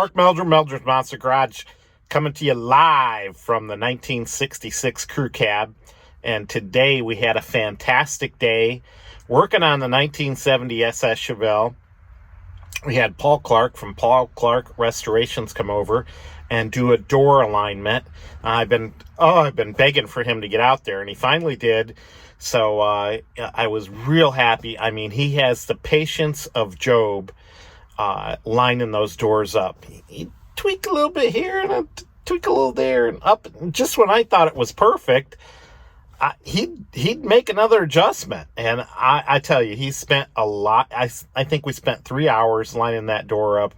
Mark Meldrum, Meldrum's Monster Garage, coming to you live from the 1966 crew cab. And today we had a fantastic day working on the 1970 SS Chevelle. We had Paul Clark from Paul Clark Restorations come over and do a door alignment. I've been begging for him to get out there, and he finally did. So I was real happy. I mean, he has the patience of Job lining those doors up. He tweak a little bit here and a tweak a little there and up. Just when I thought it was perfect, he'd make another adjustment. And I tell you, he spent a lot. I think we spent 3 hours lining that door up.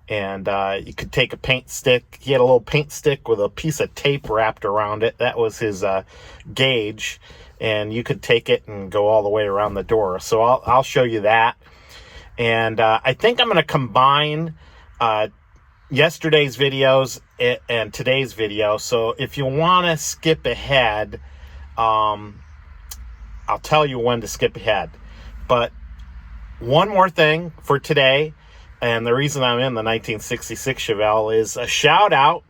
And you could take a paint stick. He had a little paint stick with a piece of tape wrapped around it. That was his gauge. And you could take it and go all the way around the door. So I'll show you that. And I think I'm going to combine yesterday's videos and today's video. So if you want to skip ahead, I'll tell you when to skip ahead. But one more thing for today, and the reason I'm in the 1966 Chevelle is a shout out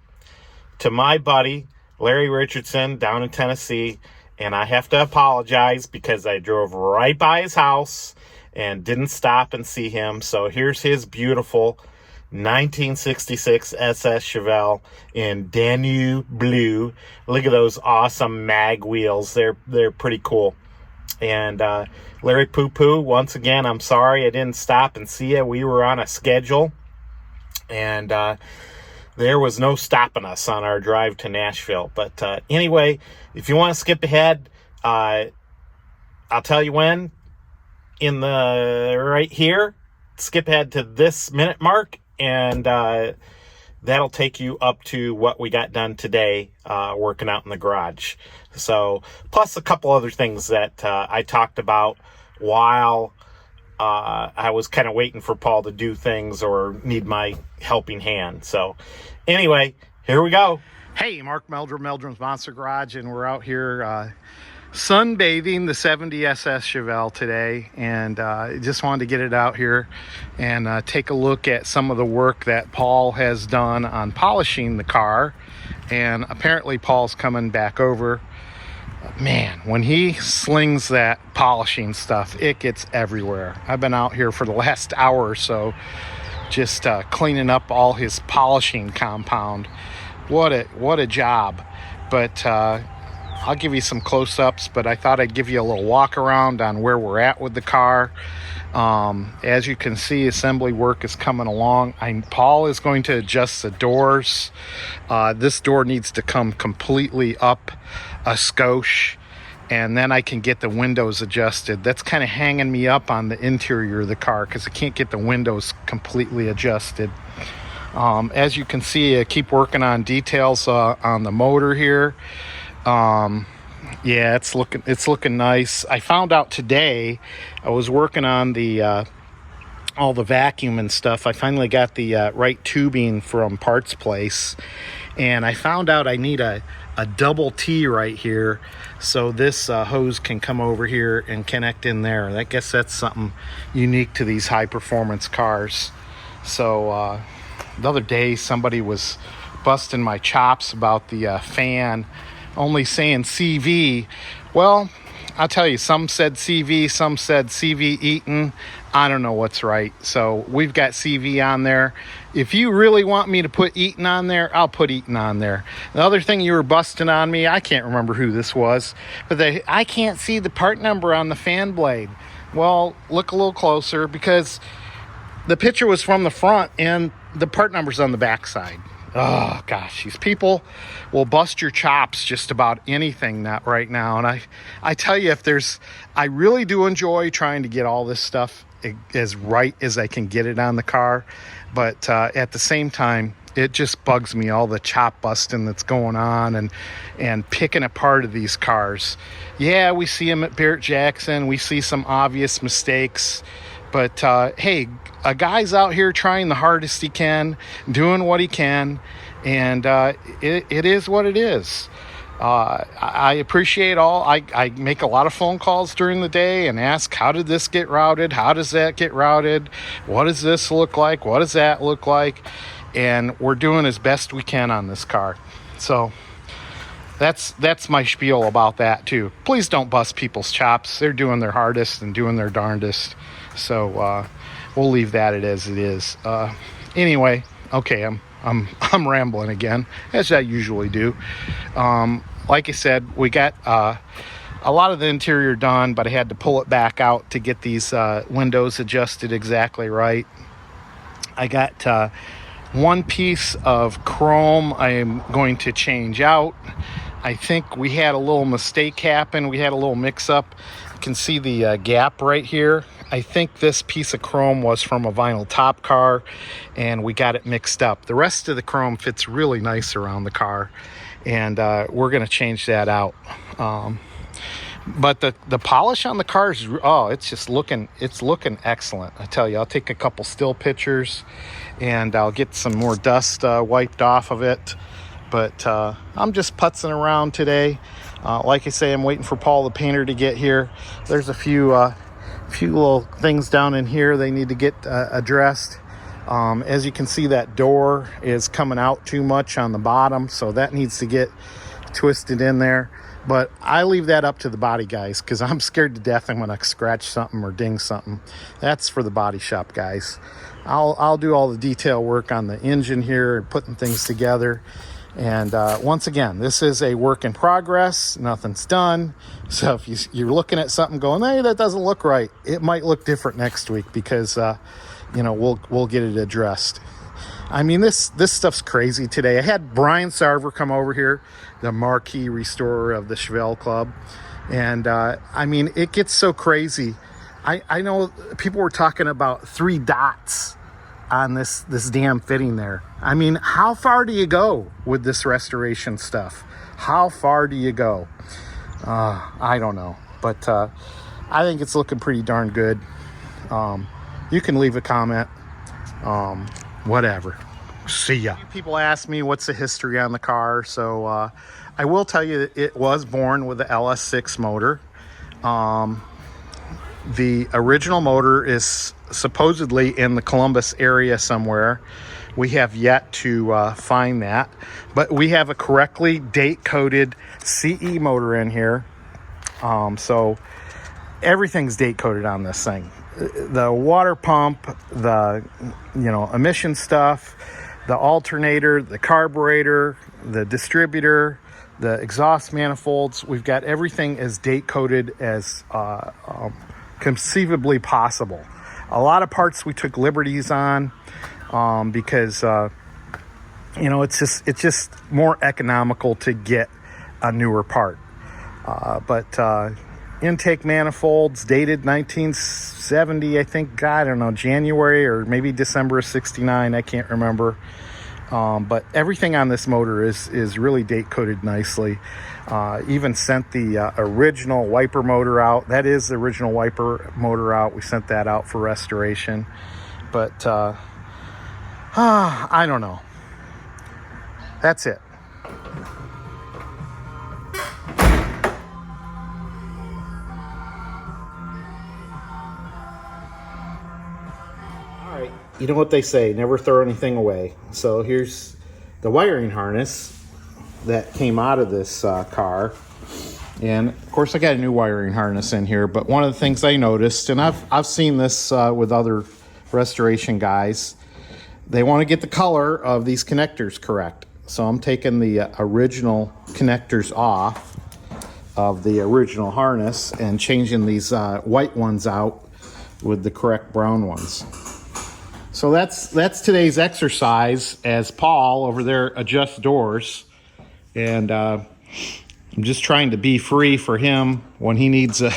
to my buddy Larry Richardson down in Tennessee. And I have to apologize because I drove right by his house and didn't stop and see him. So here's his beautiful 1966 SS Chevelle in Danube blue. Look at those awesome mag wheels. They're pretty cool. And Larry Poo Poo, once again, I'm sorry I didn't stop and see you. We were on a schedule, and there was no stopping us on our drive to Nashville. But anyway, if you want to skip ahead, I'll tell you when. In the right here, skip ahead to this minute mark, and that'll take you up to what we got done today working out in the garage. So, plus a couple other things that I talked about while I was kind of waiting for Paul to do things or need my helping hand. So, anyway, here we go. Hey, Mark Meldrum, Meldrum's Monster Garage, and we're out here sunbathing the 70 SS Chevelle today, and just wanted to get it out here and take a look at some of the work that Paul has done on polishing the car. And apparently Paul's coming back over. Man, when he slings that polishing stuff, it gets everywhere. I've been out here for the last hour or so just cleaning up all his polishing compound. What a job. But I'll give you some close-ups, but I thought I'd give you a little walk around on where we're at with the car. As you can see, assembly work is coming along. Paul is going to adjust the doors. This door needs to come completely up a skosh, and then I can get the windows adjusted. That's kind of hanging me up on the interior of the car because I can't get the windows completely adjusted. As you can see, I keep working on details on the motor here. Yeah, it's looking nice. I found out today, I was working on the all the vacuum and stuff. I finally got the right tubing from Parts Place, and I found out I need a double T right here, so this hose can come over here and connect in there. I guess that's something unique to these high performance cars. So the other day somebody was busting my chops about the fan only saying CV. Well, I'll tell you, some said CV, some said CV Eaton. I don't know what's right. So we've got CV on there. If you really want me to put Eaton on there, I'll put Eaton on there. The other thing you were busting on me, I can't remember who this was, but I can't see the part number on the fan blade. Well, look a little closer, because the picture was from the front and the part number's on the back side. Oh gosh, these people will bust your chops just about anything right now. And I tell you, I really do enjoy trying to get all this stuff as right as I can get it on the car. But at the same time, it just bugs me, all the chop busting that's going on and picking apart of these cars. Yeah, we see them at Barrett-Jackson. We see some obvious mistakes. But hey, a guy's out here trying the hardest he can, doing what he can, and it is what it is. I appreciate all. I make a lot of phone calls during the day and ask, how did this get routed? How does that get routed? What does this look like? What does that look like? and we're doing as best we can on this car. So that's my spiel about that too. Please don't bust people's chops. They're doing their hardest and doing their darndest. So we'll leave that as it is. Anyway, okay, I'm rambling again, as I usually do. Like I said, we got a lot of the interior done, but I had to pull it back out to get these windows adjusted exactly right. I got one piece of chrome I am going to change out. I think we had a little mistake happen. We had a little mix-up. You can see the gap right here. I think this piece of chrome was from a vinyl top car, and we got it mixed up. The rest of the chrome fits really nice around the car, and we're going to change that out. But the polish on the car is, it's looking excellent. I tell you, I'll take a couple still pictures, and I'll get some more dust wiped off of it. But I'm just putzing around today. Like I say, I'm waiting for Paul the painter to get here. There's a few little things down in here they need to get addressed. As you can see, that door is coming out too much on the bottom, so that needs to get twisted in there. But I leave that up to the body guys, because I'm scared to death I'm going to scratch something or ding something. That's for the body shop guys. I'll do all the detail work on the engine here and putting things together. And once again, this is a work in progress. Nothing's done. So if you're looking at something going, hey, that doesn't look right, it might look different next week, because we'll get it addressed. I mean, this stuff's crazy today. I had Brian Sarver come over here, the marquee restorer of the Chevelle Club. And I mean, it gets so crazy. I know people were talking about 3 dots on this damn fitting there. I mean, how far do you go with this restoration stuff? How far do you go? I don't know, but I think it's looking pretty darn good. You can leave a comment. Whatever. See ya. People ask me what's the history on the car, so I will tell you that it was born with the LS6 motor. The original motor is supposedly in the Columbus area somewhere. We have yet to find that, but we have a correctly date-coded CE motor in here. So everything's date-coded on this thing. The water pump, the emission stuff, the alternator, the carburetor, the distributor, the exhaust manifolds. We've got everything as date-coded as conceivably possible. A lot of parts we took liberties on because it's just more economical to get a newer part. But intake manifolds dated 1970, I think. I don't know, January or maybe December of '69. I can't remember. But everything on this motor is really date coded nicely. Even sent the original wiper motor out. That is the original wiper motor out. We sent that out for restoration. But I don't know. That's it. All right. You know what they say, never throw anything away. So here's the wiring harness that came out of this car. And of course I got a new wiring harness in here, but one of the things I noticed, and I've seen this with other restoration guys, they want to get the color of these connectors correct. So I'm taking the original connectors off of the original harness and changing these white ones out with the correct brown ones. So that's today's exercise as Paul over there adjusts doors. And I'm just trying to be free for him when he needs a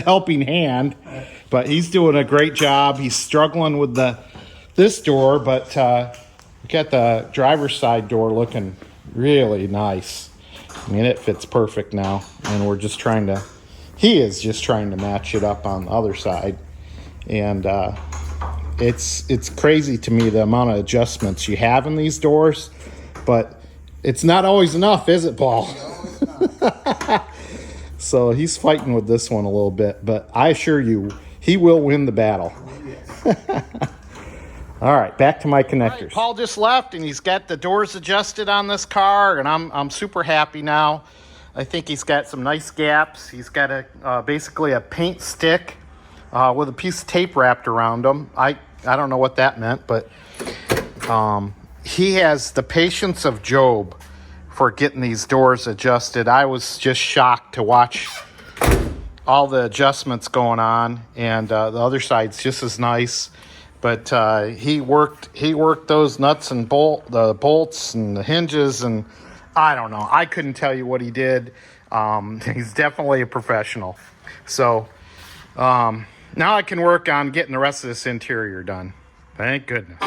helping hand. But he's doing a great job. He's struggling with this door, but we got the driver's side door looking really nice. I mean, it fits perfect now, and he is just trying to match it up on the other side. And it's crazy to me the amount of adjustments you have in these doors, but it's not always enough, is it, Paul? So he's fighting with this one a little bit, but I assure you, he will win the battle. All right, back to my connectors. Right, Paul just left, and he's got the doors adjusted on this car, and I'm super happy now. I think he's got some nice gaps. He's got a basically a paint stick with a piece of tape wrapped around him. I don't know what that meant, but he has the patience of Job for getting these doors adjusted. I was just shocked to watch all the adjustments going on, and the other side's just as nice. But he worked those nuts and the bolts and the hinges, and I don't know. I couldn't tell you what he did. He's definitely a professional. So now I can work on getting the rest of this interior done. Thank goodness.